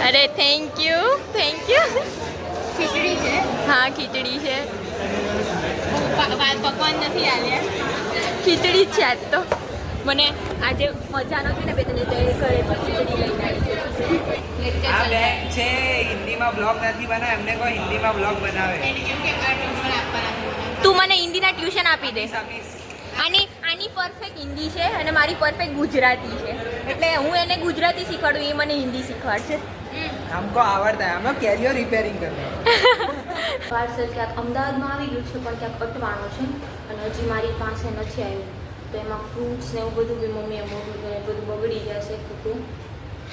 અરે thank you ખીચડી છે. હા ખીચડી છે. પકવાન નથી આલ્યા. ખીચડી જ છે આજ તો. મને આજે મજા નથી ને બે તને તે ઘરે તો ખીચડી લઈને આવી આ બેન છે હિન્દીમાં બ્લોગ નથી બનાવે, એમને કોઈ હિન્દીમાં બ્લોગ બનાવે. તું મને હિન્દીના ટ્યુશન આપી દે. આની પરફેક્ટ હિન્દી છે અને મારી પરફેક્ટ ગુજરાતી છે, એટલે હું એને ગુજરાતી શીખવાડું, એ મને હિન્દી શીખવાડશે. हमको आवड़ता है, हम कैरियर रिपेयरिंग करते हैं. પાર્સલ ક્યાંક અમદાવાદમાં આવી ગયું છે પણ ક્યાંક અટવાણું છે અને હજી મારી પાસે નથી આવ્યું. તો એમાં ફ્રૂટ્સ ને એવું બધું બી મમ્મીએ મોટું કરે, બધું બગડી જશે ખોટું.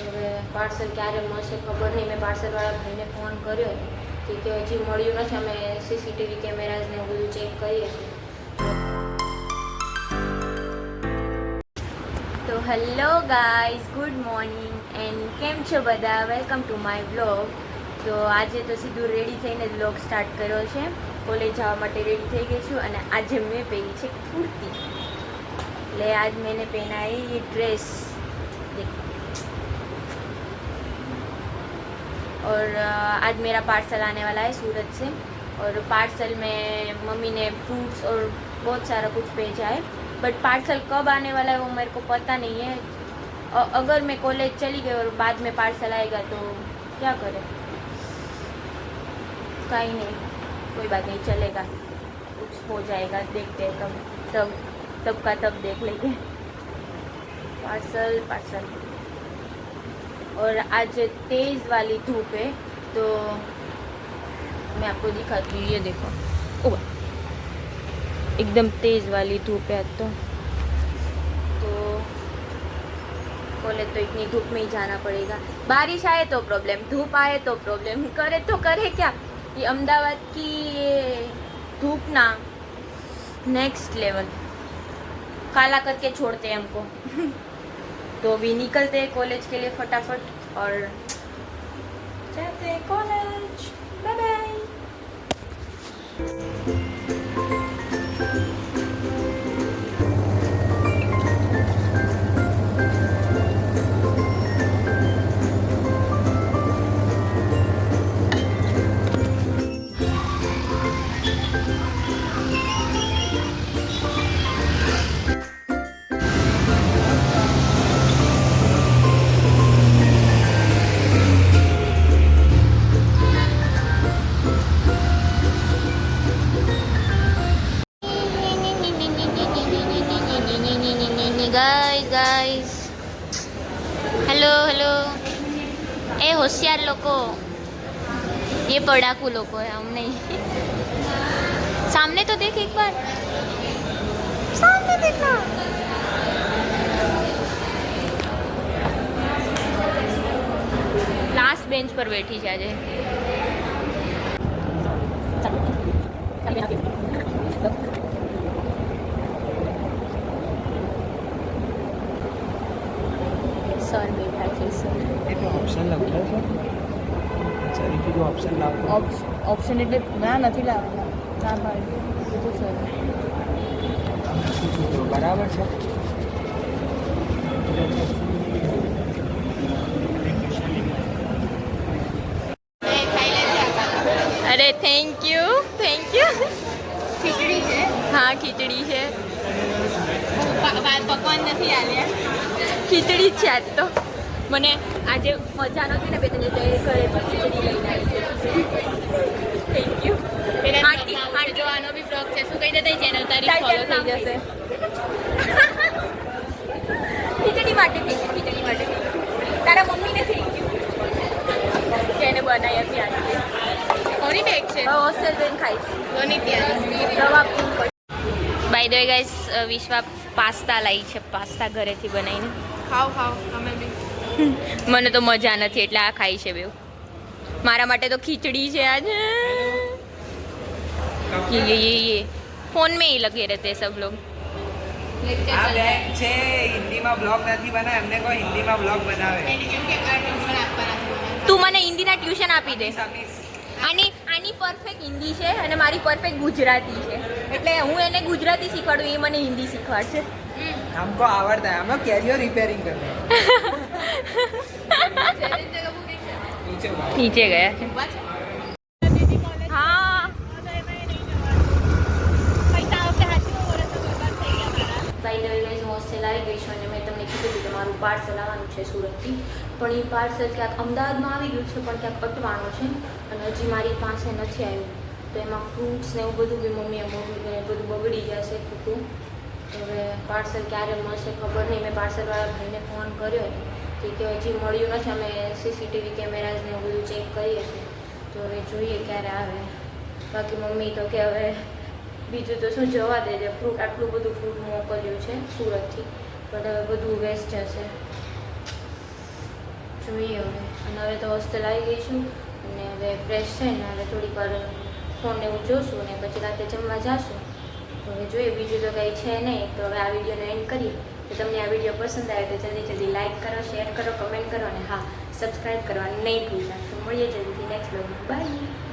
હવે પાર્સલ ક્યારે મળશે ખબર નહીં. મેં પાર્સલવાળા ભાઈને ફોન કર્યો કે હજી મળ્યું નથી, અમે સીસીટીવી કેમેરાઝ ને એવું બધું ચેક કરીએ છીએ. તો hello guys, good morning and કેમ છો બધા? Welcome to my blog. તો આજે તો સીધું રેડી થઈને બ્લોગ સ્ટાર્ટ કર્યો છે. કોલેજ જવા માટે રેડી થઈ ગઈ છું અને આજે મેં પહેરી છે કુર્તી. એટલે आज मैंने पहना है ये ड्रेस और आज मेरा पार्सल आने वाला है सूरत से और पार्सल में मम्मी ने फ्रूट्स और बहुत सारा कुछ भेजा है, बट पार्सल कब आने वाला है वो मेरे को पता नहीं है. अगर मैं कॉलेज चली गई और बाद में पार्सल आएगा तो क्या करें? कहीं नहीं, कोई बात नहीं, चलेगा, कुछ हो जाएगा, देखते हैं तब का तब देख लेंगे. पार्सल और आज तेज़ वाली धूप है तो मैं आपको दिखाती हूँ. ये देखो, एकदम तेज़ वाली धूप है आज तो कॉलेज तो इतनी धूप में ही जाना पड़ेगा. बारिश आए तो प्रॉब्लम, धूप आए तो प्रॉब्लम, करे तो करे क्या. ये अहमदाबाद की ये धूप ना नेक्स्ट लेवल, काला करके छोड़ते हैं हमको. तो अभी निकलते हैं कॉलेज के लिए फटाफट और जाते हैं college. Bye bye. Guys hello ए होशियार लोगों, ये पढ़ाकू लोगों है, हम नहीं. सामने तो देख, एक बार सामने देखना. लास्ट बेंच पर बैठी છે આજે. सर बैठा है सर. એટલે ઓપ્શન લખ્યો છે સર, કીધું ઓપ્શન લાવો. ઓપ્શન એટલે ના નથી લાવવાના, ના પાડી કીધું સર. બરાબર છે. અરે થેન્ક યુ ખીચડી છે. હા ખીચડી છે. પકવાન નથી આલ્યા. ખીચડી જ છે આજ તો. મને આજે મજા નથી ને બે તને તે ઘરે તો ખીચડી લઈને આવી. Thank you. પેલા જો આનો બી બ્લોગ છે, શું કહી દે તઈ ચેનલ તારી ફોલો થઈ જશે. ખીચડી માટે તારા મમ્મીને થેન્ક યુ કે એને બનાવી હતી આજે. કોની બેગ છે? હોસ્ટેલ જઈને ખાઈશ. કોની ત્યાં? દવા પીવું પડે. By the way guys, Vishwa pasta લાવી છે, પાસ્તા ઘરેથી બનાવીને. ખાવ તમે બી. મને તો મજા નથી એટલે આ ખાઈ છે બેવ. મારા માટે તો ખીચડી છે આજે. ये फोन में ही लगे रहते हैं सब लोग. આ બેન છે હિન્દીમાં બ્લોગ નથી બનાવે, એમને કોઈ હિન્દીમાં બ્લોગ બનાવે. તું મને હિન્દીના ટ્યુશન આપી દે. આની પરફેક્ટ હિન્દી છે અને મારી પરફેક્ટ ગુજરાતી છે, એટલે હું એને ગુજરાતી શીખવાડું, એ મને હિન્દી શીખવાડશે. हमको आवड़ता है, हम कैरियर रिपेयरिंग करते हैं. નીચે ગયા છે હા બાય ધ વે ગાઈઝ હું હોસ્ટેલ આવી ગઈ છું અને મેં તમને કીધું કે મારું પાર્સલ આવવાનું છે સુરતથી પણ એ પાર્સલ ક્યાંક અમદાવાદમાં આવી ગયું છે પણ ક્યાંક અટવાનું છે અને હજી મારી પાસે નથી આવ્યું તો એમાં ફ્રૂટ્સ ને એવું બધું બી મમ્મીએ મોકલ્યું ને બધું બગડી જશે કૂકું હવે પાર્સલ ક્યારે મળશે ખબર નહીં મેં પાર્સલવાળા ભાઈને ફોન કર્યો કે હજી મળ્યું નથી અમે સીસીટીવી કેમેરાઝ ને એવું બધું ચેક કરીએ છીએ તો હવે જોઈએ ક્યારે આવે બાકી મમ્મી તો કે હવે બીજું તો શું જવા દેજે ફ્રૂટ આટલું બધું ફ્રૂટ મોકલ્યું છે સુરતથી પણ હવે બધું વેસ્ટ જશે જોઈએ હવે અને હવે તો હોસ્ટેલ આવી ગઈ છું અને હવે ફ્રેશ થઈને હવે થોડીક વાર ફોનને એવું જોશું અને પછી રાતે જમવા જઈશું તો હવે જોઈએ બીજું તો કંઈ છે નહીં તો હવે આ વિડીયોનો એન્ડ કરીએ તો તમને આ વિડીયો પસંદ આવે તો જલ્દી લાઇક કરો શેર કરો કમેન્ટ કરો અને હા સબસ્ક્રાઈબ કરવાનું નહીં ભૂલતા તો મળીએ જલ્દીથી નેક્સ્ટ બ્લોગમાં બાય